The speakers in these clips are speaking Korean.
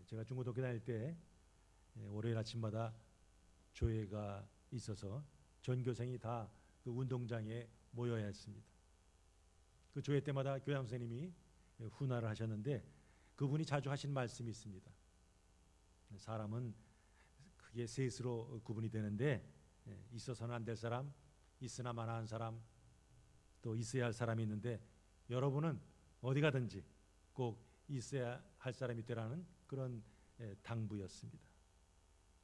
제가 중고등학교 다닐 때 월요일 아침마다 조회가 있어서 전교생이 다 그 운동장에 모여야 했습니다. 그 조회 때마다 교장 선생님이 훈화를 하셨는데 그분이 자주 하신 말씀이 있습니다. 사람은 크게 셋으로 구분이 되는데 있어서는 안 될 사람, 있으나 마나한 사람, 또 있어야 할 사람이 있는데 여러분은 어디 가든지 꼭 있어야 할 사람이 되라는 그런 당부였습니다.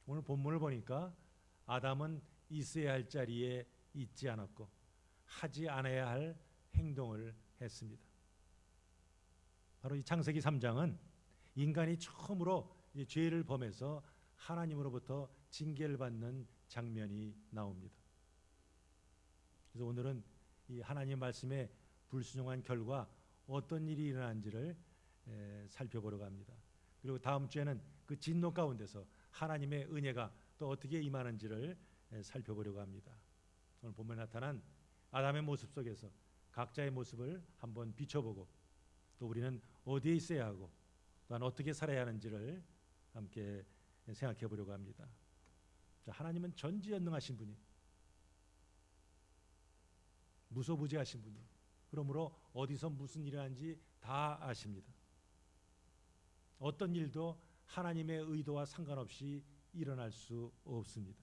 오늘 본문을 보니까 아담은 있어야 할 자리에 있지 않았고 하지 않아야 할 행동을 했습니다. 바로 이 창세기 3장은 인간이 처음으로 죄를 범해서 하나님으로부터 징계를 받는 장면이 나옵니다. 그래서 오늘은 이 하나님 말씀에 불순종한 결과 어떤 일이 일어난지를 살펴보려고 합니다. 그리고 다음 주에는 그 진노 가운데서 하나님의 은혜가 또 어떻게 임하는지를 살펴보려고 합니다. 오늘 본문에 나타난 아담의 모습 속에서 각자의 모습을 한번 비춰보고 또 우리는 어디에 있어야 하고 또한 어떻게 살아야 하는지를 함께 생각해 보려고 합니다. 자, 하나님은 전지전능하신 분이, 무소부재하신 분이, 그러므로 어디서 무슨 일이 하는지 다 아십니다. 어떤 일도 하나님의 의도와 상관없이 일어날 수 없습니다.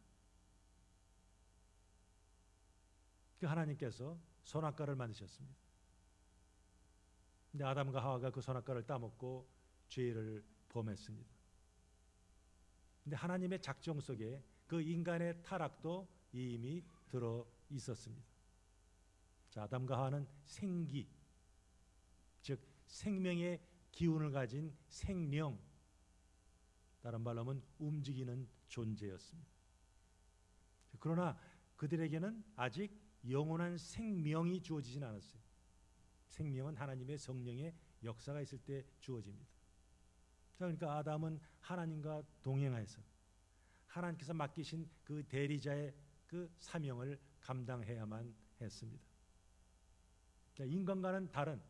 그 하나님께서 선악과를 만드셨습니다. 근데 아담과 하와가 그 선악과를 따먹고 죄를 범했습니다. 근데 하나님의 작정 속에 그 인간의 타락도 이미 들어 있었습니다. 자, 아담과 하와는 생기, 즉 생명의 기운을 가진 생명, 다른 말로 하면 움직이는 존재였습니다. 그러나 그들에게는 아직 영원한 생명이 주어지진 않았어요. 생명은 하나님의 성령의 역사가 있을 때 주어집니다. 그러니까 아담은 하나님과 동행하여서 하나님께서 맡기신 그 대리자의 그 사명을 감당해야만 했습니다. 인간과는 다른,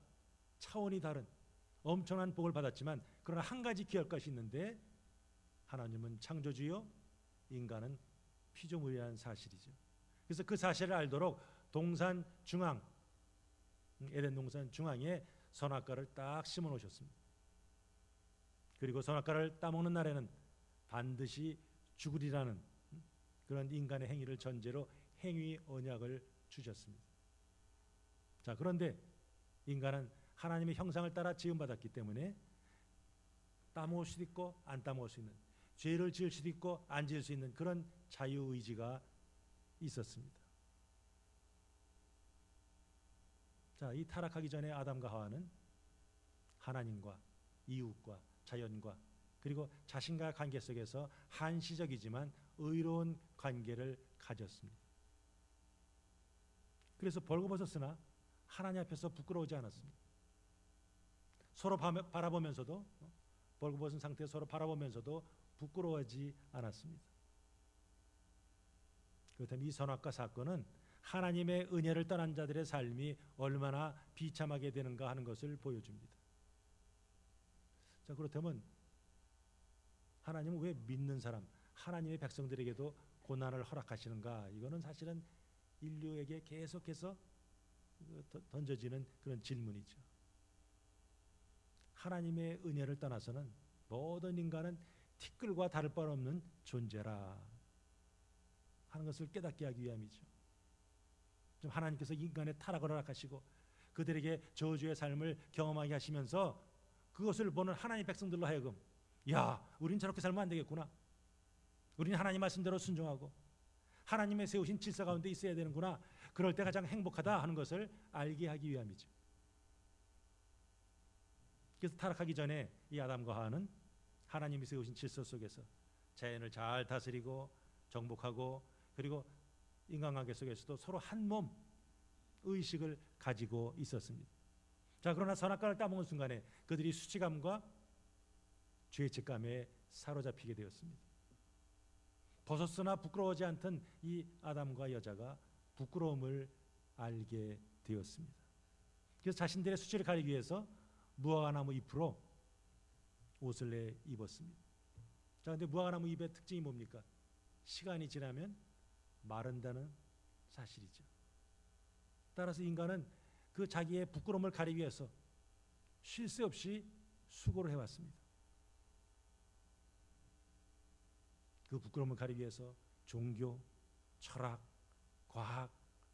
차원이 다른 엄청난 복을 받았지만 그러나 한 가지 귀할 것이 있는데 하나님은 창조주요, 인간은 피조물이라는 사실이죠. 그래서 그 사실을 알도록 동산 중앙, 에덴 동산 중앙에 선악과를 딱 심어 놓으셨습니다. 그리고 선악과를 따먹는 날에는 반드시 죽으리라는 그런 인간의 행위를 전제로 행위 언약을 주셨습니다. 자, 그런데 인간은 하나님의 형상을 따라 지음받았기 때문에 따먹을 수도 있고 안 따먹을 수 있는, 죄를 지을 수도 있고 안 지을 수 있는 그런 자유의지가 있었습니다. 자, 이 타락하기 전에 아담과 하와는 하나님과 이웃과 자연과 그리고 자신과의 관계 속에서 한시적이지만 의로운 관계를 가졌습니다. 그래서 벌거벗었으나 하나님 앞에서 부끄러우지 않았습니다. 서로 바라보면서도, 벌거벗은 상태에서 서로 바라보면서도 부끄러워하지 않았습니다. 그렇다면 이 선악과 사건은 하나님의 은혜를 떠난 자들의 삶이 얼마나 비참하게 되는가 하는 것을 보여줍니다. 자, 그렇다면 하나님은 왜 믿는 사람, 하나님의 백성들에게도 고난을 허락하시는가? 이거는 사실은 인류에게 계속해서 던져지는 그런 질문이죠. 하나님의 은혜를 떠나서는 모든 인간은 티끌과 다를 바 없는 존재라 하는 것을 깨닫게 하기 위함이죠. 좀 하나님께서 인간의 타락을 허락하시고 그들에게 저주의 삶을 경험하게 하시면서 그것을 보는 하나님 백성들로 하여금, 야, 우린 저렇게 살면 안 되겠구나, 우린 하나님 말씀대로 순종하고 하나님의 세우신 질서 가운데 있어야 되는구나, 그럴 때 가장 행복하다 하는 것을 알게 하기 위함이죠. 그래서 타락하기 전에 이 아담과 하와는 하나님이 세우신 질서 속에서 자연을 잘 다스리고 정복하고 그리고 인간관계 속에서도 서로 한 몸 의식을 가지고 있었습니다. 자, 그러나 선악과를 따먹은 순간에 그들이 수치감과 죄책감에 사로잡히게 되었습니다. 벗었으나 부끄러워하지 않던 이 아담과 여자가 부끄러움을 알게 되었습니다. 그래서 자신들의 수치를 가리기 위해서 무화과나무 잎으로 옷을 내 입었습니다. 자, 근데 무화과나무 잎의 특징이 뭡니까? 시간이 지나면 마른다는 사실이죠. 따라서 인간은 그 자기의 부끄러움을 가리기 위해서 쉴 새 없이 수고를 해왔습니다. 그 부끄러움을 가리기 위해서 종교, 철학, 과학,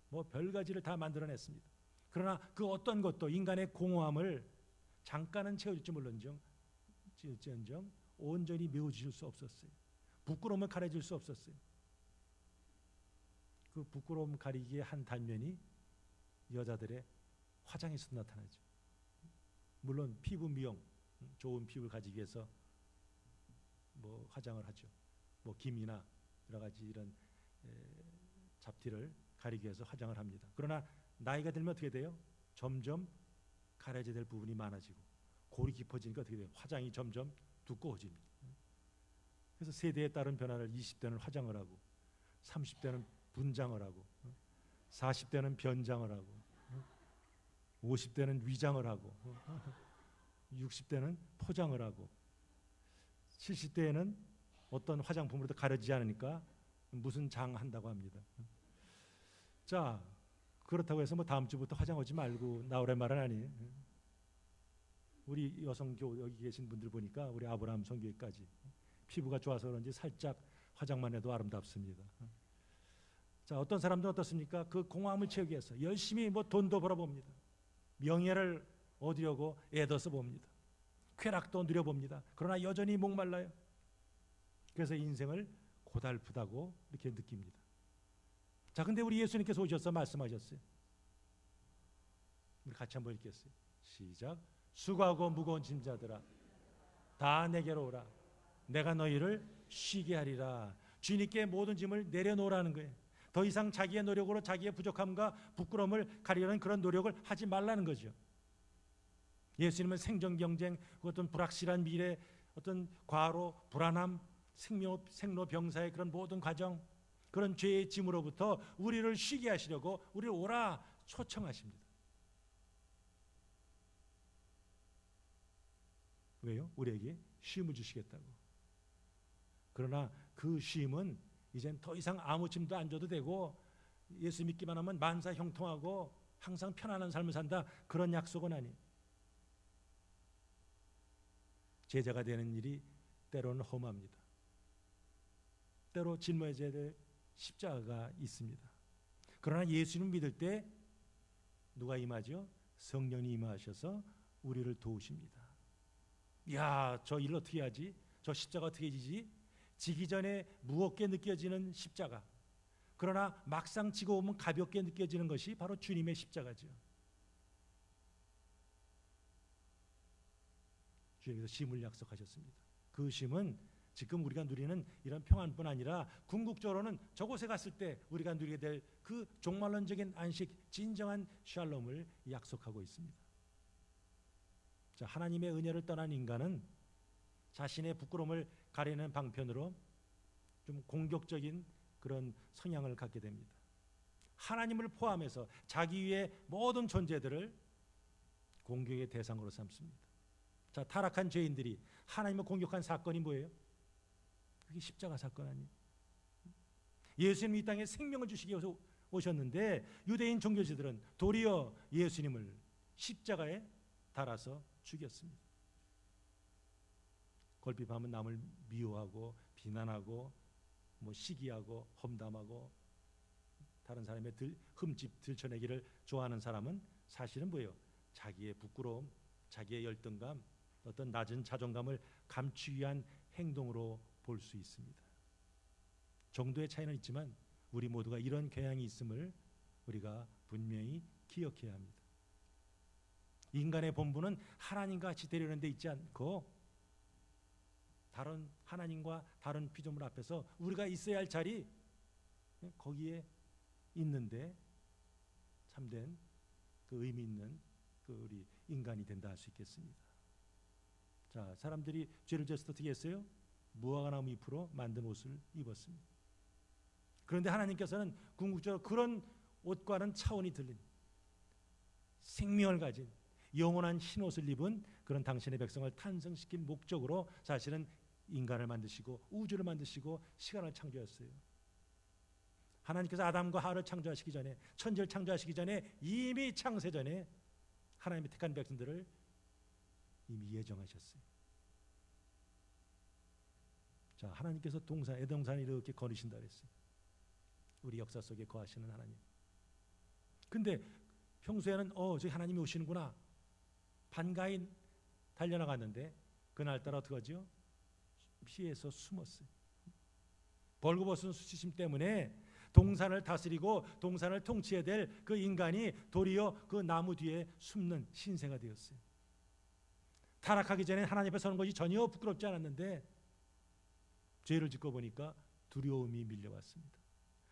뭐 별가지를 다 만들어냈습니다. 그러나 그 어떤 것도 인간의 공허함을 잠깐은 채워줄지 물론정 온전히 메워줄 수 없었어요. 부끄러움을 가려줄 수 없었어요. 그 부끄러움 가리기의 한 단면이 여자들의 화장에서 나타나죠. 물론 피부 미용, 좋은 피부를 가지기 위해서 뭐 화장을 하죠. 뭐 김이나 여러 가지 이런 잡티를 가리기 위해서 화장을 합니다. 그러나 나이가 들면 어떻게 돼요? 점점 가려져야 될 부분이 많아지고 골이 깊어지니까 어떻게 돼요? 화장이 점점 두꺼워집니다. 그래서 세대에 따른 변화를 20대는 화장을 하고 30대는 분장을 하고 40대는 변장을 하고 50대는 위장을 하고 60대는 포장을 하고 70대에는 어떤 화장품으로도 가려지지 않으니까 무슨 장 한다고 합니다. 자, 그렇다고 해서 뭐 다음 주부터 화장하지 말고 나오란 말은 아니에요. 우리 여성교 여기 계신 분들 보니까 우리 아브라함 선교회까지 피부가 좋아서 그런지 살짝 화장만 해도 아름답습니다. 자, 어떤 사람들은 어떻습니까? 그 공허함을 채우기 위해서 열심히 뭐 돈도 벌어봅니다. 명예를 얻으려고 애써서 봅니다. 쾌락도 누려봅니다. 그러나 여전히 목말라요. 그래서 인생을 고달프다고 이렇게 느낍니다. 자, 근데 우리 예수님께서 오셔서 말씀하셨어요. 우리 같이 한번 읽겠어요. 시작. 수고하고 무거운 짐자들아 다 내게로 오라. 내가 너희를 쉬게 하리라. 주님께 모든 짐을 내려놓으라는 거예요. 더 이상 자기의 노력으로 자기의 부족함과 부끄러움을 가리려는 그런 노력을 하지 말라는 거죠. 예수님은 생존 경쟁, 어떤 불확실한 미래, 어떤 과로, 불안함, 생로병사의 그런 모든 과정, 그런 죄의 짐으로부터 우리를 쉬게 하시려고 우리를 오라 초청하십니다. 왜요? 우리에게 쉼을 주시겠다고. 그러나 그 쉼은 이젠 더 이상 아무 짐도 안 져도 되고 예수 믿기만 하면 만사 형통하고 항상 편안한 삶을 산다, 그런 약속은 아니에요. 제자가 되는 일이 때로는 험합니다. 때로 짊어져야 될 십자가가 있습니다. 그러나 예수님 믿을 때 누가 임하죠? 성령이 임하셔서 우리를 도우십니다. 야, 저 일 어떻게 하지? 저 십자가 어떻게 지지? 지기 전에 무겁게 느껴지는 십자가. 그러나 막상 지고 오면 가볍게 느껴지는 것이 바로 주님의 십자가죠. 주님께서 쉼을 약속하셨습니다. 그 쉼은 지금 우리가 누리는 이런 평안뿐 아니라 궁극적으로는 저곳에 갔을 때 우리가 누리게 될 그 종말론적인 안식, 진정한 샬롬을 약속하고 있습니다. 자, 하나님의 은혜를 떠난 인간은 자신의 부끄러움을 가리는 방편으로 좀 공격적인 그런 성향을 갖게 됩니다. 하나님을 포함해서 자기 위의 모든 존재들을 공격의 대상으로 삼습니다. 자, 타락한 죄인들이 하나님을 공격한 사건이 뭐예요? 그게 십자가 사건 아니에요? 예수님이 이 땅에 생명을 주시기 위해서 오셨는데 유대인 종교지들은 도리어 예수님을 십자가에 달아서 죽였습니다. 걸핏하면 남을 미워하고 비난하고 뭐 시기하고 험담하고 다른 사람의 흠집 들춰내기를 좋아하는 사람은 사실은 뭐예요? 자기의 부끄러움, 자기의 열등감, 어떤 낮은 자존감을 감추기 위한 행동으로 볼 수 있습니다. 정도의 차이는 있지만 우리 모두가 이런 경향이 있음을 우리가 분명히 기억해야 합니다. 인간의 본분은 하나님과 같이 되려는 데 있지 않고 다른 하나님과 다른 피조물 앞에서 우리가 있어야 할 자리, 거기에 있는데 참된 그 의미 있는 그 우리 인간이 된다 할 수 있겠습니다. 자, 사람들이 죄를 지어서 어떻게 했어요? 무화과나무 잎으로 만든 옷을 입었습니다. 그런데 하나님께서는 궁극적으로 그런 옷과는 차원이 틀린 생명을 가진 영원한 흰 옷을 입은 그런 당신의 백성을 탄생시킨 목적으로 사실은 인간을 만드시고 우주를 만드시고 시간을 창조했어요. 하나님께서 아담과 하와를 창조하시기 전에, 천지를 창조하시기 전에, 이미 창세 전에 하나님의 택한 백성들을 이미 예정하셨어요. 자, 하나님께서 에덴동산을 이렇게 거르신다 그랬어요. 우리 역사 속에 거하시는 하나님. 근데 평소에는 저기 하나님이 오시는구나, 반가이 달려나갔는데 그날따라 어떻게 하죠? 피해서 숨었어요. 벌거벗은 수치심 때문에 동산을 다스리고 동산을 통치해야 될 그 인간이 도리어 그 나무 뒤에 숨는 신세가 되었어요. 타락하기 전에 하나님 앞에 서는 것이 전혀 부끄럽지 않았는데 죄를 짓고 보니까 두려움이 밀려왔습니다.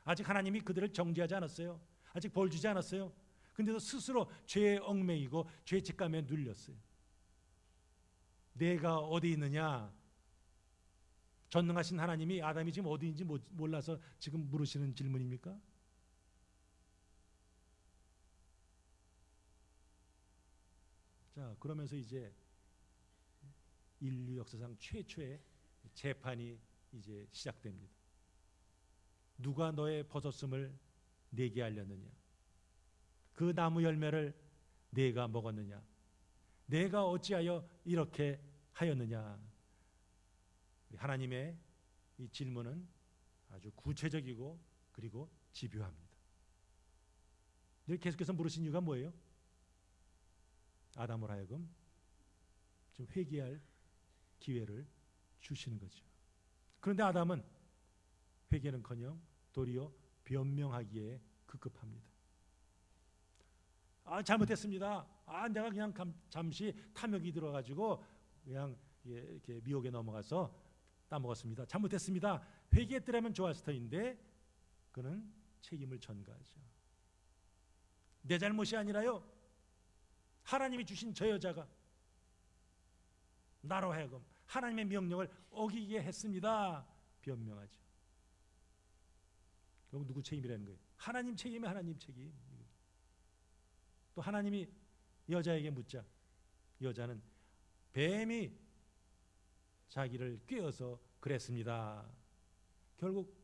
아직 하나님이 그들을 정죄하지 않았어요. 아직 벌 주지 않았어요. 근데도 스스로 죄에 얽매이고 죄책감에 눌렸어요. 내가 어디 있느냐? 전능하신 하나님이 아담이 지금 어디인지 몰라서 지금 물으시는 질문입니까? 자, 그러면서 이제 인류 역사상 최초의 재판이 이제 시작됩니다. 누가 너의 벗었음을 내게 알렸느냐? 그 나무 열매를 내가 먹었느냐? 내가 어찌하여 이렇게 하였느냐? 하나님의 이 질문은 아주 구체적이고 그리고 집요합니다. 계속해서 물으신 이유가 뭐예요? 아담을 하여금 좀 회개할 기회를 주시는 거죠. 그런데 아담은 회개는커녕 도리어 변명하기에 급급합니다. 잘못했습니다. 내가 그냥 잠시 탐욕이 들어가지고 그냥 이렇게 미혹에 넘어가서 따먹었습니다. 잘못했습니다. 회개했더라면 좋았을 터인데 그는 책임을 전가하죠. 내 잘못이 아니라요, 하나님이 주신 저 여자가 나로 하여금 하나님의 명령을 어기게 했습니다. 변명하죠. 결국 누구 책임이라는 거예요? 하나님 책임이 하나님 책임. 또 하나님이 여자에게 묻자 여자는 뱀이 자기를 꿰어서 그랬습니다. 결국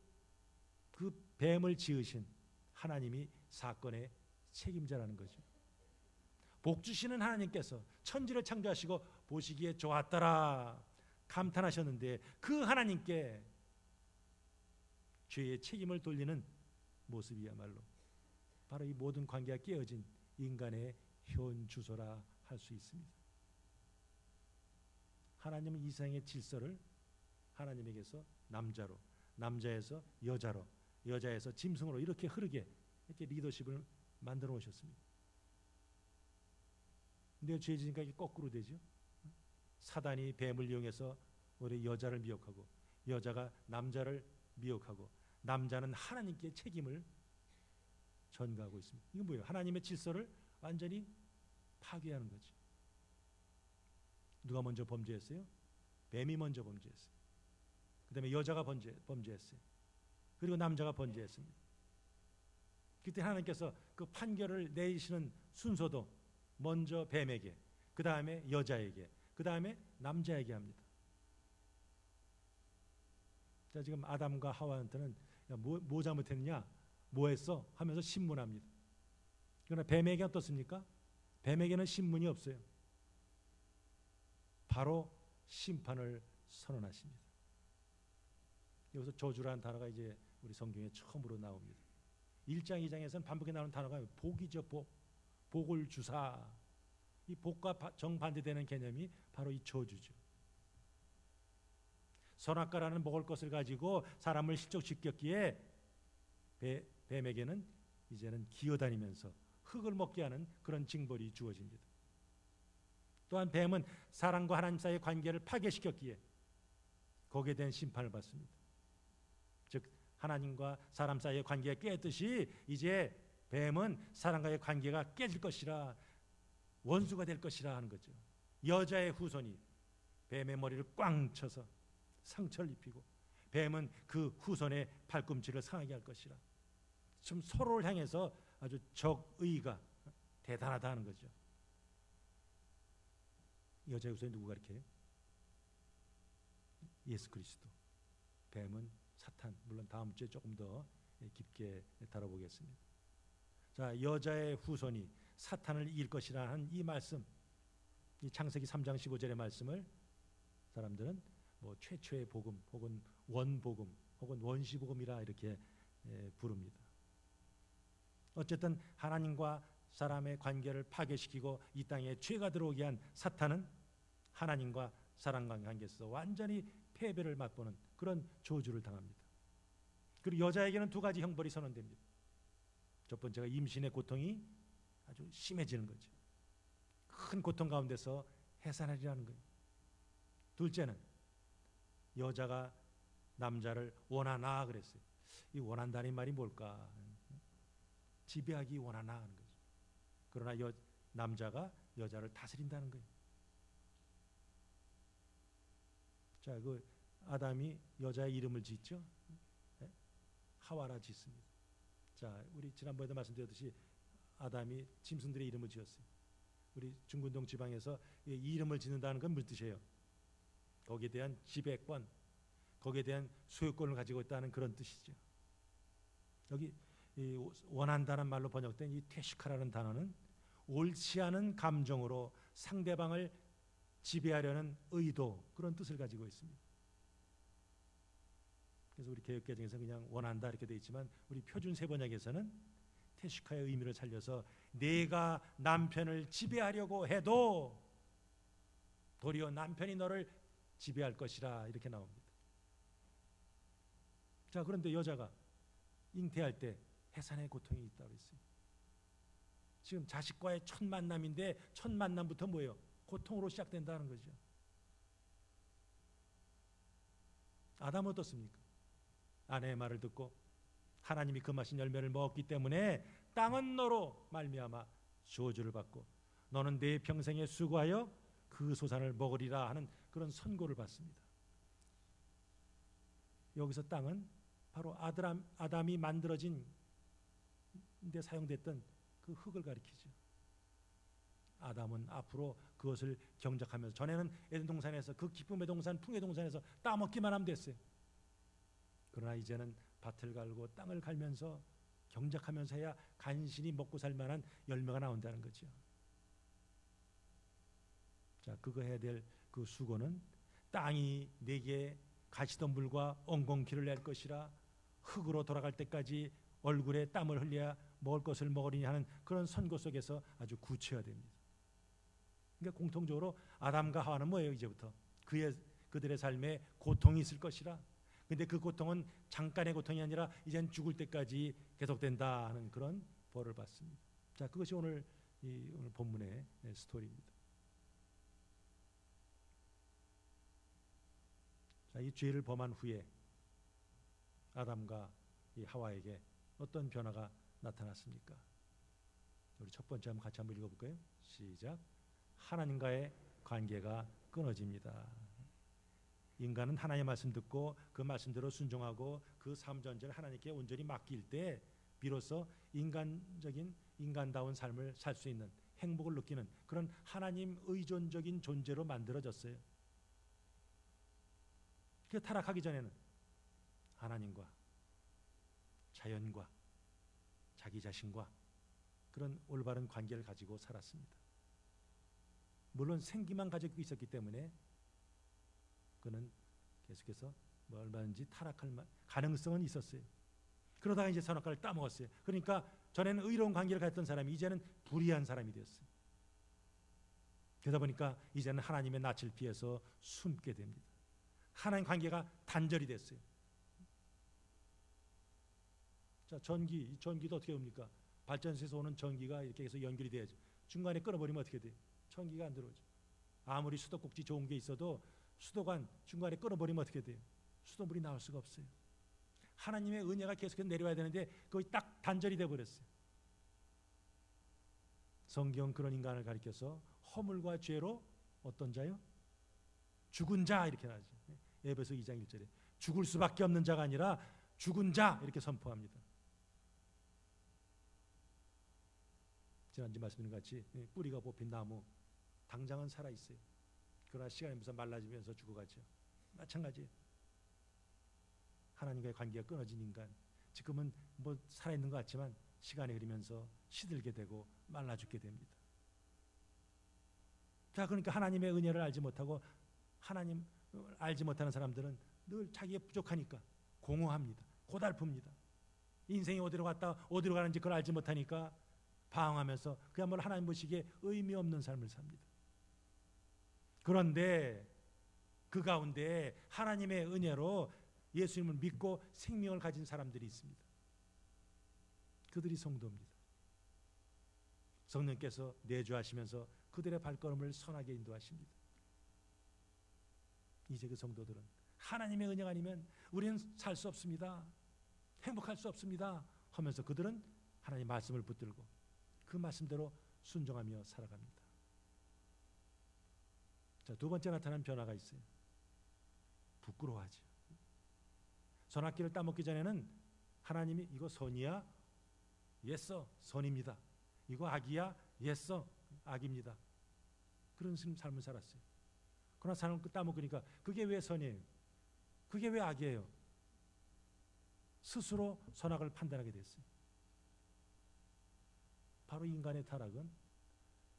그 뱀을 지으신 하나님이 사건의 책임자라는 거죠. 복 주시는 하나님께서 천지를 창조하시고 보시기에 좋았더라 감탄하셨는데 그 하나님께 죄의 책임을 돌리는 모습이야말로 바로 이 모든 관계가 깨어진 인간의 현주소라 할 수 있습니다. 하나님은 이 세상의 질서를 하나님에게서 남자로, 남자에서 여자로, 여자에서 짐승으로 이렇게 흐르게 이렇게 리더십을 만들어 오셨습니다. 근데 죄 지니까 이게 거꾸로 되죠. 사단이 뱀을 이용해서 우리 여자를 미혹하고 여자가 남자를 미혹하고 남자는 하나님께 책임을 전가하고 있습니다. 이건 뭐예요? 하나님의 질서를 완전히 파괴하는 거죠. 누가 먼저 범죄했어요? 뱀이 먼저 범죄했어요. 그 다음에 여자가 범죄했어요. 그리고 남자가 범죄했습니다. 그때 하나님께서 그 판결을 내리시는 순서도 먼저 뱀에게, 그 다음에 여자에게, 그 다음에 남자에게 합니다. 자, 지금 아담과 하와한테는 뭐 잘못했냐? 뭐 했어? 하면서 신문합니다. 그러나 뱀에게 어떻습니까? 뱀에게는 신문이 없어요. 바로 심판을 선언하십니다. 여기서 저주라는 단어가 이제 우리 성경에 처음으로 나옵니다. 1장, 2장에서는 반복해 나오는 단어가 복이죠. 복을 주사. 이 복과 정반대되는 개념이 바로 이 저주죠. 선악과라는 먹을 것을 가지고 사람을 실족시켰기에 뱀에게는 이제는 기어다니면서 흙을 먹게 하는 그런 징벌이 주어집니다. 또한 뱀은 사람과 하나님 사이의 관계를 파괴시켰기에 거기에 대한 심판을 받습니다. 즉 하나님과 사람 사이의 관계가 깨졌듯이 이제 뱀은 사람과의 관계가 깨질 것이라, 원수가 될 것이라 하는 거죠. 여자의 후손이 뱀의 머리를 꽝 쳐서 상처를 입히고 뱀은 그 후손의 발꿈치를 상하게 할 것이라. 좀 서로를 향해서 아주 적의가 대단하다는 거죠. 여자의 후손이 누구 가리켜요? 예수 그리스도. 뱀은 사탄. 물론 다음 주에 조금 더 깊게 다뤄보겠습니다. 자, 여자의 후손이 사탄을 이길 것이라는 이 말씀, 이 창세기 3장 15절의 말씀을 사람들은 뭐 최초의 복음 혹은 원복음 혹은 원시복음이라 이렇게 부릅니다. 어쨌든 하나님과 사람의 관계를 파괴시키고 이 땅에 죄가 들어오게 한 사탄은 하나님과 사람과 관계에서 완전히 패배를 맛보는 그런 저주를 당합니다. 그리고 여자에게는 두 가지 형벌이 선언됩니다. 첫 번째가 임신의 고통이 아주 심해지는 거죠. 큰 고통 가운데서 해산하리라는 거예요. 둘째는 여자가 남자를 원하나 그랬어요. 이 원한다는 말이 뭘까? 지배하기 원하나 하는 거죠. 그러나 남자가 여자를 다스린다는 거예요. 자, 그 아담이 여자의 이름을 짓죠. 네? 하와라 짓습니다. 자, 우리 지난번에도 말씀드렸듯이 아담이 짐승들의 이름을 지었어요. 우리 중근동 지방에서 이 이름을 짓는다는 건 무슨 뜻이에요? 거기에 대한 지배권, 거기에 대한 소유권을 가지고 있다는 그런 뜻이죠. 여기 이 원한다는 말로 번역된 이 테시카라는 단어는 옳지 않은 감정으로 상대방을 지배하려는 의도, 그런 뜻을 가지고 있습니다. 그래서 우리 개역개정에서 그냥 원한다 이렇게 되어 있지만 우리 표준 세번역에서는 테시카의 의미를 살려서 내가 남편을 지배하려고 해도 도리어 남편이 너를 지배할 것이라 이렇게 나옵니다. 자, 그런데 여자가 잉태할 때 해산의 고통이 있다고 했어요. 지금 자식과의 첫 만남인데 첫 만남부터 뭐예요? 고통으로 시작된다는 거죠. 아담은 어떻습니까? 아내의 말을 듣고 하나님이 금하신 열매를 먹었기 때문에 땅은 너로 말미암아 저주를 받고 너는 내 평생에 수고하여 그 소산을 먹으리라 하는 그런 선고를 받습니다. 여기서 땅은 바로 아담이 만들어진 데 사용됐던 그 흙을 가리키죠. 아담은 앞으로 그것을 경작하면서, 전에는 에덴 동산에서 그 기쁨의 동산, 풍의 동산에서 따먹기만 하면 됐어요. 그러나 이제는 밭을 갈고 땅을 갈면서 경작하면서 해야 간신히 먹고 살 만한 열매가 나온다는 거죠. 자, 그거 해야 될 그 수고는 땅이 내게 가시덤불과 엉겅퀴를 낼 것이라 흙으로 돌아갈 때까지 얼굴에 땀을 흘려야 먹을 것을 먹으리니 하는 그런 선고 속에서 아주 구체화됩니다. 그러니까 공통적으로 아담과 하와는 뭐예요? 이제부터 그들의 삶에 고통이 있을 것이라. 근데 그 고통은 잠깐의 고통이 아니라 이젠 죽을 때까지 계속된다 하는 그런 벌을 받습니다. 자, 그것이 오늘 본문의 스토리입니다. 자, 이 죄를 범한 후에 아담과 이 하와에게 어떤 변화가 나타났습니까? 우리 첫 번째 같이 한번 읽어볼까요? 시작. 하나님과의 관계가 끊어집니다. 인간은 하나님의 말씀 듣고 그 말씀대로 순종하고 그 삶 전체를 하나님께 온전히 맡길 때 비로소 인간다운 삶을 살 수 있는, 행복을 느끼는 그런 하나님 의존적인 존재로 만들어졌어요. 그 타락하기 전에는 하나님과 자연과 자기 자신과 그런 올바른 관계를 가지고 살았습니다. 물론 생기만 가지고 있었기 때문에 그는 계속해서 얼마든지 타락할 가능성은 있었어요. 그러다가 이제 선악과를 따먹었어요. 그러니까 전에는 의로운 관계를 가졌던 사람이 이제는 불의한 사람이 되었어요. 그러다 보니까 이제는 하나님의 낯을 피해서 숨게 됩니다. 하나님 관계가 단절이 됐어요. 자, 전기도 어떻게 옵니까? 발전소에서 오는 전기가 이렇게 해서 연결이 돼야죠. 중간에 끊어버리면 어떻게 돼요? 전기가 안 들어오죠. 아무리 수도꼭지 좋은 게 있어도 수도관 중간에 끊어버리면 어떻게 돼요? 수돗물이 나올 수가 없어요. 하나님의 은혜가 계속해서 내려와야 되는데 거의 딱 단절이 돼버렸어요. 성경 그런 인간을 가리켜서 허물과 죄로 어떤 자요? 죽은 자 이렇게 나오죠. 에베소 2장 1절에 죽을 수밖에 없는 자가 아니라 죽은 자 이렇게 선포합니다. 지난주 말씀드린 같이 뿌리가 뽑힌 나무 당장은 살아있어요. 그러나 시간이 무슨 말라지면서 죽어가죠. 마찬가지예요. 하나님과의 관계가 끊어진 인간, 지금은 뭐 살아있는 것 같지만 시간이 흐르면서 시들게 되고 말라 죽게 됩니다. 자, 그러니까 하나님의 은혜를 알지 못하고 하나님 알지 못하는 사람들은 늘 자기가 부족하니까 공허합니다. 고달픕니다. 인생이 어디로 갔다 어디로 가는지 그걸 알지 못하니까 방황하면서 그야말로 하나님 보시기에 의미 없는 삶을 삽니다. 그런데 그 가운데 하나님의 은혜로 예수님을 믿고 생명을 가진 사람들이 있습니다. 그들이 성도입니다. 성령께서 내주하시면서 그들의 발걸음을 선하게 인도하십니다. 이제 그 성도들은 하나님의 은혜가 아니면 우리는 살 수 없습니다. 행복할 수 없습니다 하면서 그들은 하나님의 말씀을 붙들고 그 말씀대로 순종하며 살아갑니다. 자, 두 번째 나타난 변화가 있어요. 부끄러워하죠. 선악기를 따먹기 전에는 하나님이 이거 선이야? 예서 선입니다. 이거 악이야? 예서 악입니다. 그런 삶을 살았어요. 그러나 사람을 따먹으니까 그게 왜 선이에요? 그게 왜 악이에요? 스스로 선악을 판단하게 됐어요. 바로 인간의 타락은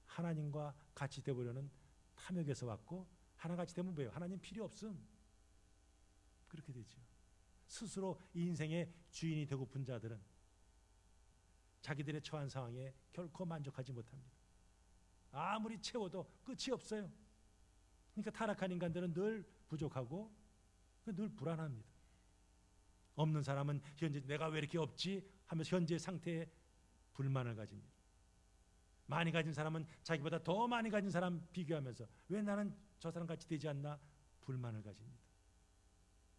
하나님과 같이 되보려는 탐욕에서 왔고, 하나같이 되면 뭐예요? 하나님 필요 없음. 그렇게 되죠. 스스로 인생의 주인이 되고픈 자들은 자기들의 처한 상황에 결코 만족하지 못합니다. 아무리 채워도 끝이 없어요. 그러니까 타락한 인간들은 늘 부족하고 늘 불안합니다. 없는 사람은 현재 내가 왜 이렇게 없지 하면서 현재 상태에 불만을 가집니다. 많이 가진 사람은 자기보다 더 많이 가진 사람 비교하면서 왜 나는 저 사람 같이 되지 않나 불만을 가집니다.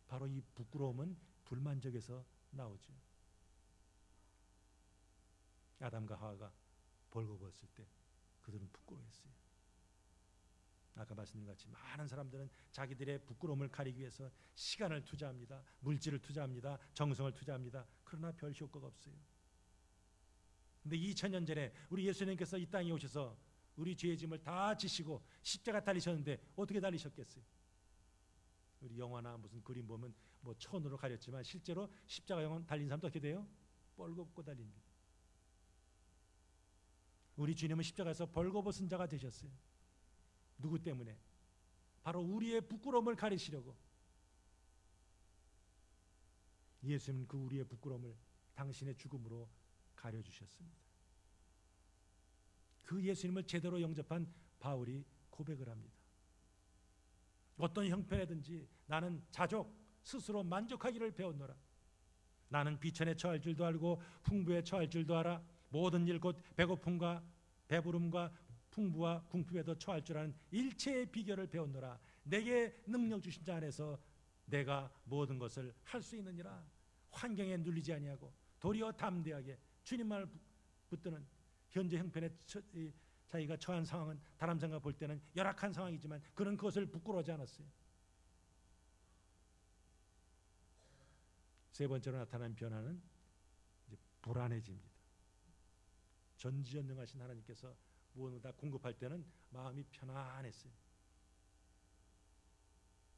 바로 이 부끄러움은 불만족에서 나오죠. 아담과 하와가 벌거벗을 때 그들은 부끄러워했어요. 아까 말씀드린 같이 많은 사람들은 자기들의 부끄러움을 가리기 위해서 시간을 투자합니다. 물질을 투자합니다. 정성을 투자합니다. 그러나 별 효과가 없어요. 근데 2000년 전에 우리 예수님께서 이 땅에 오셔서 우리 죄의 짐을 다 지시고 십자가 달리셨는데 어떻게 달리셨겠어요? 우리 영화나 무슨 그림 보면 뭐 천으로 가렸지만 실제로 십자가 영혼 달린 사람도 어떻게 돼요? 벌거벗고 달립니다. 우리 주님은 십자가에서 벌거벗은 자가 되셨어요. 누구 때문에? 바로 우리의 부끄러움을 가리시려고. 예수님은 그 우리의 부끄러움을 당신의 죽음으로 가려주셨습니다. 그 예수님을 제대로 영접한 바울이 고백을 합니다. 어떤 형편이든지 나는 자족 스스로 만족하기를 배웠노라. 나는 비천에 처할 줄도 알고 풍부에 처할 줄도 알아. 모든 일 곧 배고픔과 배부름과 풍부와 궁핍에도 처할 줄 아는 일체의 비결을 배웠노라. 내게 능력 주신 자 안에서 내가 모든 것을 할 수 있느니라. 환경에 눌리지 아니하고 도리어 담대하게 주님만을 붙드는 현재 형편에 자기가 처한 상황은 다른 사람과 볼 때는 열악한 상황이지만 그는 그것을 부끄러워하지 않았어요. 세 번째로 나타난 변화는 이제 불안해집니다. 전지전능하신 하나님께서 무엇을 다 공급할 때는 마음이 편안했어요.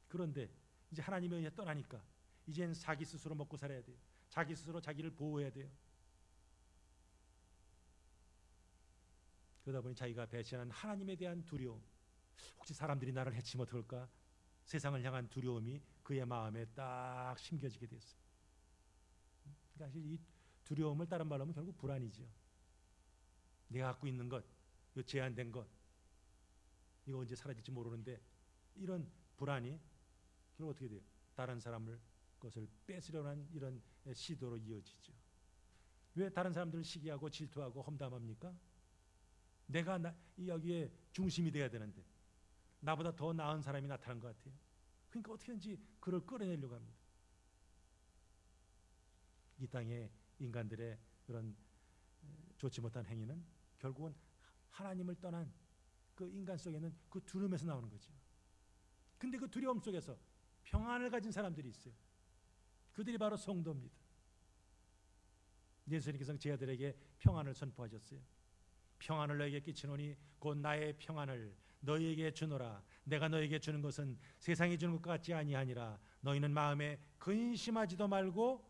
그런데 이제 하나님의 은혜 떠나니까 이젠 자기 스스로 먹고 살아야 돼요. 자기 스스로 자기를 보호해야 돼요. 그러다 보니 자기가 배신한 하나님에 대한 두려움, 혹시 사람들이 나를 해치면 어떨까? 세상을 향한 두려움이 그의 마음에 딱 심겨지게 됐어요. 사실 이 두려움을 다른 말로 하면 결국 불안이죠. 내가 갖고 있는 것, 이 제한된 것, 이거 언제 사라질지 모르는데 이런 불안이 결국 어떻게 돼요? 다른 사람을 것을 뺏으려는 하는 이런 시도로 이어지죠. 왜 다른 사람들을 시기하고 질투하고 험담합니까? 내가 여기에 중심이 돼야 되는데 나보다 더 나은 사람이 나타난 것 같아요. 그러니까 어떻게든지 그를 끌어내려고 합니다. 이 땅의 인간들의 그런 좋지 못한 행위는 결국은 하나님을 떠난 그 인간 속에는 그 두려움에서 나오는 거죠. 근데 그 두려움 속에서 평안을 가진 사람들이 있어요. 그들이 바로 성도입니다. 예수님께서 제 아들에게 평안을 선포하셨어요. 평안을 너에게 끼치노니 곧 나의 평안을 너희에게 주노라. 내가 너희에게 주는 것은 세상이 주는 것 같지 아니하니라. 너희는 마음에 근심하지도 말고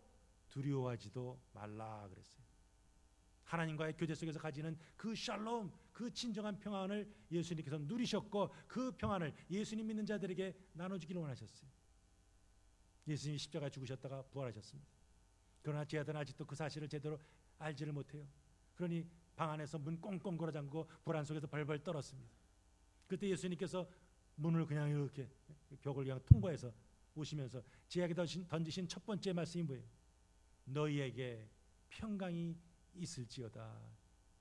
두려워하지도 말라 그랬어요. 하나님과의 교제 속에서 가지는 그 샬롬, 그 진정한 평안을 예수님께서 누리셨고 그 평안을 예수님 믿는 자들에게 나눠주기를 원하셨어요. 예수님이 십자가에 죽으셨다가 부활하셨습니다. 그러나 제 아들은 아직도 그 사실을 제대로 알지를 못해요. 그러니 방 안에서 문 꽁꽁 걸어 잠그고 불안 속에서 벌벌 떨었습니다. 그때 예수님께서 문을 그냥 이렇게 벽을 그냥 통과해서 오시면서 제에게 던지신 첫 번째 말씀이 뭐예요? 너희에게 평강이 있을지어다.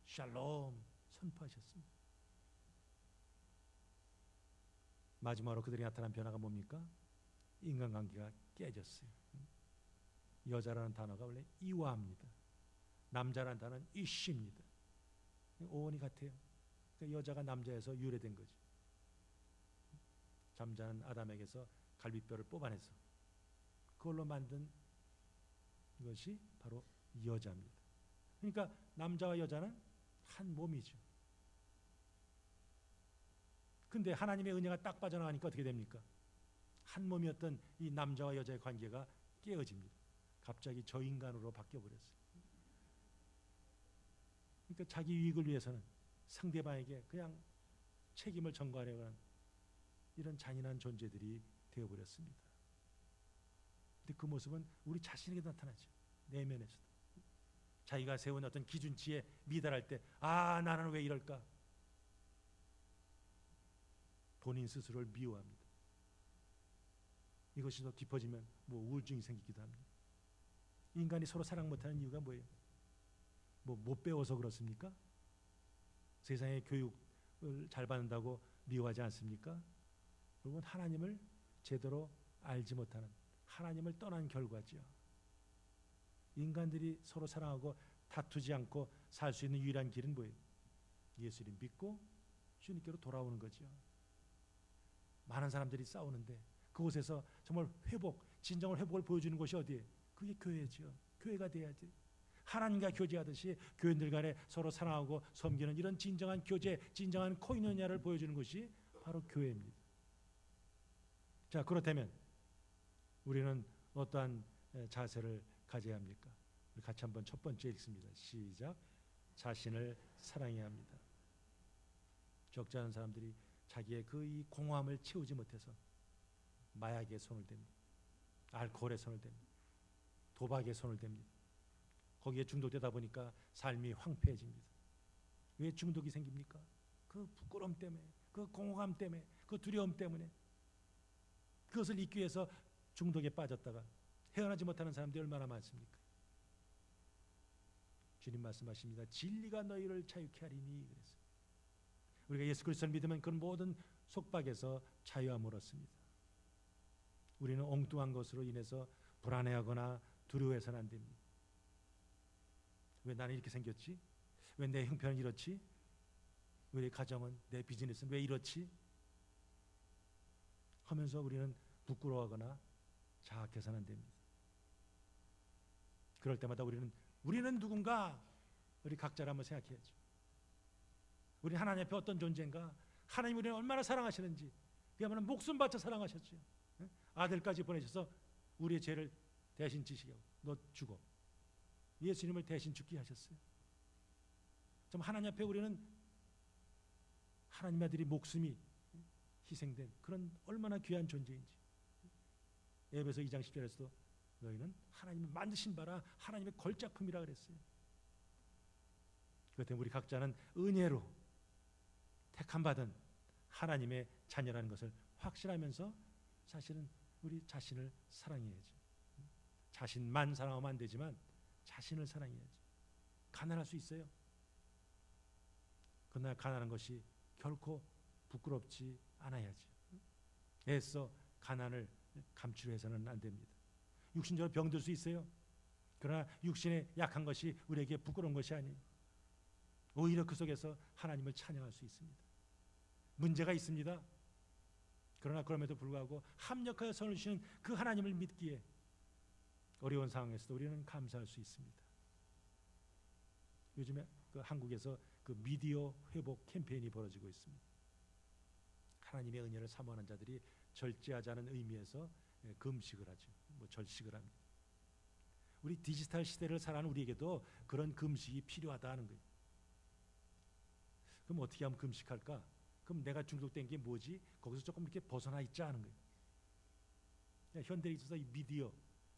샬롬 선포하셨습니다. 마지막으로 그들이 나타난 변화가 뭡니까? 인간관계가 깨졌어요. 여자라는 단어가 원래 이와입니다. 남자라는 단어는 이쉬입니다. 오원이 같아요. 그러니까 여자가 남자에서 유래된 거죠. 잠자는 아담에게서 갈비뼈를 뽑아내서 그걸로 만든 것이 바로 여자입니다. 그러니까 남자와 여자는 한 몸이죠. 근데 하나님의 은혜가 딱 빠져나가니까 어떻게 됩니까? 한 몸이었던 이 남자와 여자의 관계가 깨어집니다. 갑자기 저 인간으로 바뀌어버렸어요. 그러니까 자기 유익을 위해서는 상대방에게 그냥 책임을 전가하려고 하는 이런 잔인한 존재들이 되어버렸습니다. 근데 그 모습은 우리 자신에게 나타나죠. 내면에서도. 자기가 세운 어떤 기준치에 미달할 때 나는 왜 이럴까? 본인 스스로를 미워합니다. 이것이 더 깊어지면 우울증이 생기기도 합니다. 인간이 서로 사랑 못하는 이유가 뭐예요? 못 배워서 그렇습니까? 세상의 교육을 잘 받는다고 미워하지 않습니까? 여러분, 하나님을 제대로 알지 못하는, 하나님을 떠난 결과죠. 인간들이 서로 사랑하고 다투지 않고 살 수 있는 유일한 길은 뭐예요? 예수님 믿고 주님께로 돌아오는 거죠. 많은 사람들이 싸우는데 그곳에서 정말 진정한 회복을 보여주는 곳이 어디예요? 그게 교회죠. 교회가 돼야지. 하나님과 교제하듯이 교인들 간에 서로 사랑하고 섬기는 이런 진정한 교제, 진정한 코이노니아를 보여주는 것이 바로 교회입니다. 자, 그렇다면 우리는 어떠한 자세를 가져야 합니까? 우리 같이 한번 첫 번째 읽습니다. 시작. 자신을 사랑해야 합니다. 적지 않은 사람들이 자기의 이 공허함을 채우지 못해서 마약에 손을 댑니다. 알코올에 손을 댑니다. 도박에 손을 댑니다. 거기에 중독되다 보니까 삶이 황폐해집니다. 왜 중독이 생깁니까? 그 부끄러움 때문에, 그 공허감 때문에, 그 두려움 때문에. 그것을 잊기 위해서 중독에 빠졌다가 헤어나지 못하는 사람들이 얼마나 많습니까? 주님 말씀하십니다. 진리가 너희를 자유케 하리니 그랬어요. 우리가 예수 그리스도를 믿으면 그 모든 속박에서 자유함을 얻습니다. 우리는 엉뚱한 것으로 인해서 불안해하거나 두려워해서는 안 됩니다. 왜 나는 이렇게 생겼지? 왜 내 형편은 이렇지? 왜 내 가정은, 내 비즈니스는 왜 이렇지? 하면서 우리는 부끄러워하거나 자학해서는 안 됩니다. 그럴 때마다 우리는 누군가? 우리 각자를 한번 생각해야죠. 우리 하나님 앞에 어떤 존재인가? 하나님 우리를 얼마나 사랑하시는지, 그야말로 목숨 바쳐 사랑하셨죠. 아들까지 보내셔서 우리의 죄를 대신 지시게 하고 너 죽어. 예수님을 대신 죽게 하셨어요. 좀 하나님 앞에 우리는 하나님 아들이 목숨이 희생된 그런 얼마나 귀한 존재인지. 에베소 2장 10절에서도 너희는 하나님을 만드신 바라 하나님의 걸작품이라 그랬어요. 그렇다면 우리 각자는 은혜로 택함받은 하나님의 자녀라는 것을 확신하면서 사실은 우리 자신을 사랑해야죠. 자신만 사랑하면 안 되지만 자신을 사랑해야죠. 가난할 수 있어요. 그러나 가난한 것이 결코 부끄럽지 않아야죠. 애써 가난을 감추려해서는 안 됩니다. 육신적으로 병들 수 있어요. 그러나 육신에 약한 것이 우리에게 부끄러운 것이 아니에요. 오히려 그 속에서 하나님을 찬양할 수 있습니다. 문제가 있습니다. 그러나 그럼에도 불구하고 합력하여 선을 주시는 그 하나님을 믿기에 어려운 상황에서도 우리는 감사할 수 있습니다. 요즘에 한국에서 미디어 회복 캠페인이 벌어지고 있습니다. 하나님의 은혜를 사모하는 자들이 절제하자는 의미에서 금식을 하죠. 뭐 절식을 합니다. 우리 디지털 시대를 살아가는 우리에게도 그런 금식이 필요하다 하는 거예요. 그럼 어떻게 하면 금식할까? 그럼 내가 중독된 게 뭐지? 거기서 조금 이렇게 벗어나 있자 하는 거예요. 현대에 있어서 이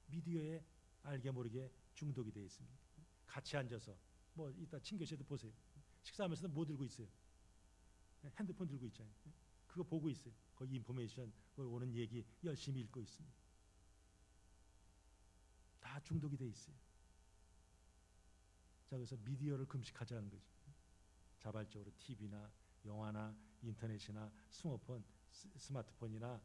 미디어에 알게 모르게 중독이 되어 있습니다. 같이 앉아서 뭐 이따 친교실도 보세요. 식사하면서도 뭐 들고 있어요? 핸드폰 들고 있잖아요. 그거 보고 있어요. 거기 인포메이션 오는 얘기 열심히 읽고 있습니다. 다 중독이 되어 있어요. 자, 그래서 미디어를 금식하자는 거죠. 자발적으로 TV나 영화나 인터넷이나 스마트폰이나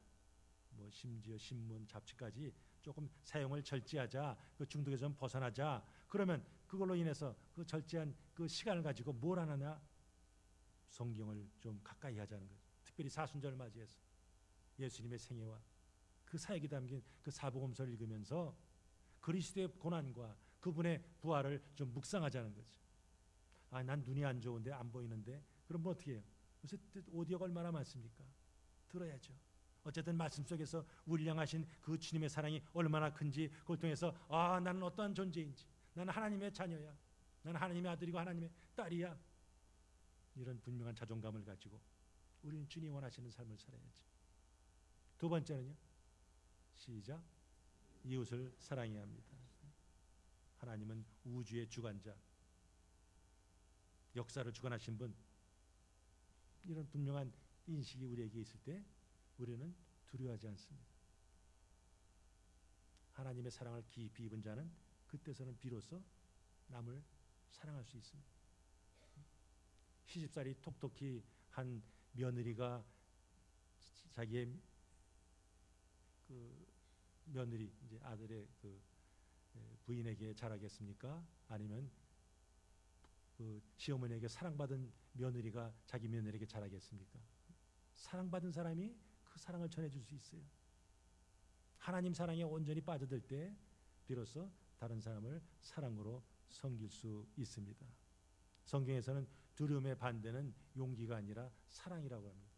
뭐 심지어 신문, 잡지까지 조금 사용을 절제하자. 그 중독에서 좀 벗어나자. 그러면 그걸로 인해서 그 절제한 그 시간을 가지고 뭘 하느냐? 성경을 좀 가까이 하자는 거죠. 특별히 사순절을 맞이해서 예수님의 생애와 그 사역이 담긴 그 사복음서를 읽으면서 그리스도의 고난과 그분의 부활을 좀 묵상하자는 거죠. 아, 난 눈이 안 좋은데 안 보이는데 그럼 뭐 어떻게 해요? 요새 오디오가 얼마나 많습니까? 들어야죠. 어쨌든 말씀 속에서 우리를 향하신 그 주님의 사랑이 얼마나 큰지 그걸 통해서 아, 나는 어떠한 존재인지, 나는 하나님의 자녀야, 나는 하나님의 아들이고 하나님의 딸이야, 이런 분명한 자존감을 가지고 우리는 주님 원하시는 삶을 살아야지. 두 번째는요, 시작, 이웃을 사랑해야 합니다. 하나님은 우주의 주관자, 역사를 주관하신 분, 이런 분명한 인식이 우리에게 있을 때 우리는 두려워하지 않습니다. 하나님의 사랑을 깊이 입은 자는 그때서는 비로소 남을 사랑할 수 있습니다. 시집살이 톡톡히 한 며느리가 자기의 그 며느리, 이제 아들의 그 부인에게 잘하겠습니까? 아니면 그 시어머니에게 사랑받은 며느리가 자기 며느리에게 잘하겠습니까? 사랑받은 사람이 그 사랑을 전해줄 수 있어요. 하나님 사랑에 온전히 빠져들 때 비로소 다른 사람을 사랑으로 섬길 수 있습니다. 성경에서는 두려움의 반대는 용기가 아니라 사랑이라고 합니다.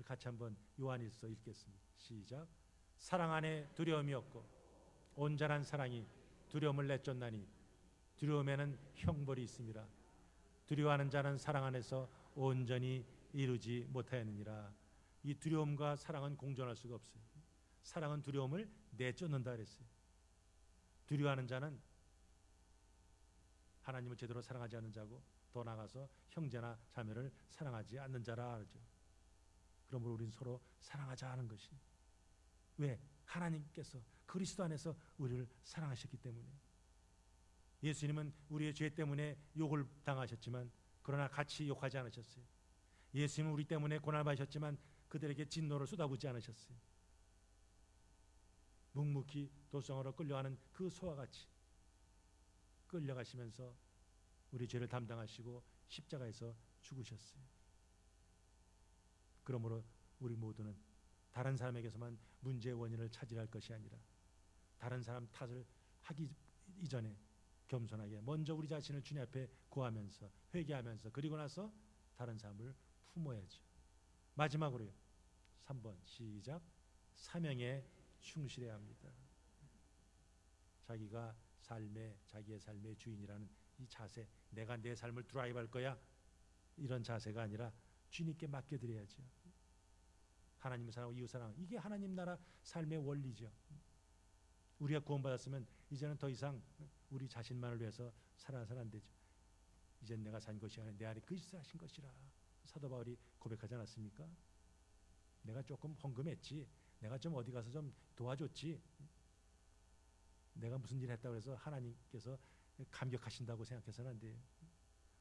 같이 한번 요한일서 읽겠습니다. 시작. 사랑 안에 두려움이 없고 온전한 사랑이 두려움을 내쫓나니 두려움에는 형벌이 있습니다. 두려워하는 자는 사랑 안에서 온전히 이루지 못하였느니라. 이 두려움과 사랑은 공존할 수가 없어요. 사랑은 두려움을 내쫓는다 그랬어요. 두려워하는 자는 하나님을 제대로 사랑하지 않는 자고 더 나아가서 형제나 자매를 사랑하지 않는 자라 하죠. 그러므로 우리는 서로 사랑하자 하는 것이, 왜? 하나님께서 그리스도 안에서 우리를 사랑하셨기 때문에. 예수님은 우리의 죄 때문에 욕을 당하셨지만 그러나 같이 욕하지 않으셨어요. 예수님은 우리 때문에 고난을 받으셨지만 그들에게 진노를 쏟아붓지 않으셨어요. 묵묵히 도성으로 끌려가는 그 소와 같이 끌려가시면서 우리 죄를 담당하시고 십자가에서 죽으셨어요. 그러므로 우리 모두는 다른 사람에게서만 문제의 원인을 찾으려 할 것이 아니라 다른 사람 탓을 하기 이전에 겸손하게 먼저 우리 자신을 주님 앞에 구하면서 회개하면서 그리고 나서 다른 사람을 품어야죠. 마지막으로요, 3번 시작. 사명에 충실해야 합니다. 자기의 삶의 주인이라는 이 자세, 내가 내 삶을 드라이브할 거야, 이런 자세가 아니라 주님께 맡겨드려야죠. 하나님을 사랑하고 이웃 사랑, 이게 하나님 나라 삶의 원리죠. 우리가 구원받았으면 이제는 더 이상 우리 자신만을 위해서 살아서는 안 되죠. 이젠 내가 산 것이 아니라 내 안에 그리스도 하신 것이라 사도 바울이 고백하지 않았습니까? 내가 조금 헌금했지, 내가 좀 어디 가서 좀 도와줬지, 내가 무슨 일을 했다고 해서 하나님께서 감격하신다고 생각해서는 안 돼요.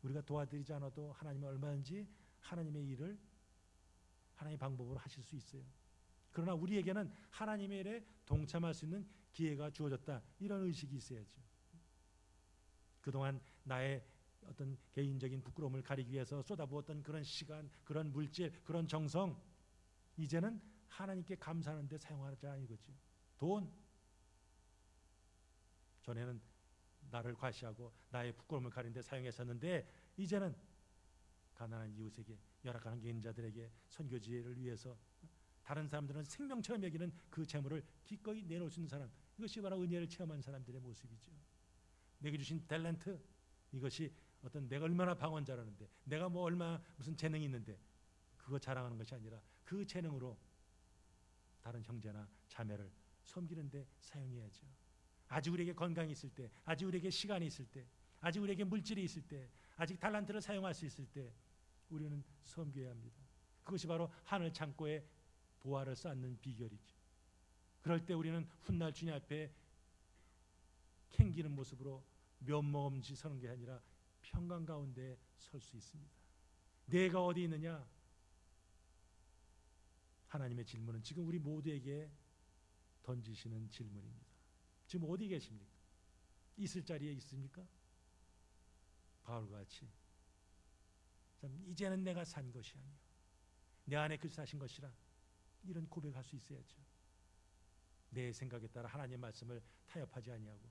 우리가 도와드리지 않아도 하나님은 얼마든지 하나님의 일을 하나님의 방법으로 하실 수 있어요. 그러나 우리에게는 하나님의 일에 동참할 수 있는 기회가 주어졌다, 이런 의식이 있어야죠. 그동안 나의 어떤 개인적인 부끄러움을 가리기 위해서 쏟아부었던 그런 시간, 그런 물질, 그런 정성, 이제는 하나님께 감사하는 데 사용하자 이거죠. 돈, 전에는 나를 과시하고 나의 부끄러움을 가리는 데 사용했었는데 이제는 가난한 이웃에게, 열악한 개인자들에게 선교지를 위해서 다른 사람들은 생명처럼 여기는 그 재물을 기꺼이 내놓을 수 있는 사람, 이것이 바로 은혜를 체험한 사람들의 모습이죠. 내게 주신 탤런트, 이것이 어떤 내가 얼마나 방언자라는데, 내가 뭐 얼마나 무슨 재능이 있는데 그거 자랑하는 것이 아니라 그 재능으로 다른 형제나 자매를 섬기는 데 사용해야죠. 아직 우리에게 건강이 있을 때, 아직 우리에게 시간이 있을 때, 아직 우리에게 물질이 있을 때, 아직 탤런트를 사용할 수 있을 때 우리는 섬겨야 합니다. 그것이 바로 하늘 창고에 보화를 쌓는 비결이죠. 그럴 때 우리는 훗날 주님 앞에 캥기는 모습으로 면모없이 서는 게 아니라 평강 가운데 설 수 있습니다. 내가 어디 있느냐? 하나님의 질문은 지금 우리 모두에게 던지시는 질문입니다. 지금 어디 계십니까? 있을 자리에 있습니까? 바울과 같이 참 이제는 내가 산 것이 아니요 내 안에 그리스도 사신 것이라, 이런 고백할 수 있어야죠. 내 생각에 따라 하나님의 말씀을 타협하지 아니하고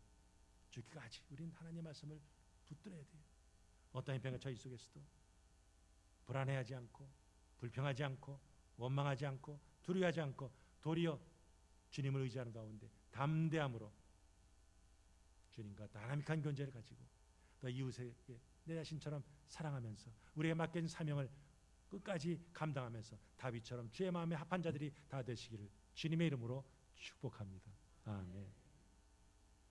주기까지 우리는 하나님의 말씀을 붙들어야 돼요. 어떤 형편과 저희 속에서도 불안해하지 않고, 불평하지 않고, 원망하지 않고, 두려워하지 않고, 도리어 주님을 의지하는 가운데 담대함으로 주님과 다나믹한 견제를 가지고 또 이웃에게 내 자신처럼 사랑하면서 우리에게 맡겨진 사명을 끝까지 감당하면서 다윗처럼 주의 마음에 합한 자들이 다 되시기를 주님의 이름으로 축복합니다. 아멘.